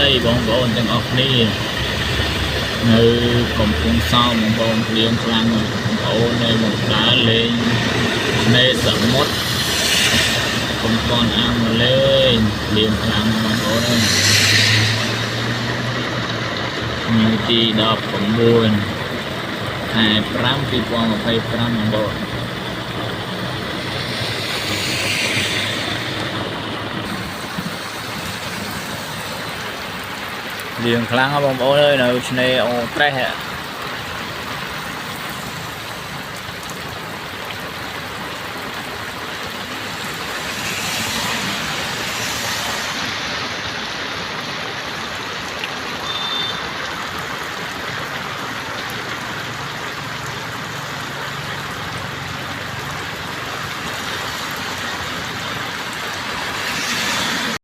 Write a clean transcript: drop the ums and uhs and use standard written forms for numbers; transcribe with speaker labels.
Speaker 1: ដីបងប្អូនទាំងអស់គ្នានៅកំពង់សោមបងប្អូនភ្លៀងខ្លាំងបងប្អូននៅមកដើរលេងឆ្នេរសមុទ្រកំពង់អាំងមកលេងភ្លៀងខ្លាំងបងប្អូនថ្ងៃទី19 ខែ 5 2025បងប្អូនរៀងខ្លាំងបងប្អូនơiនៅឆ្នេរអូត្រេស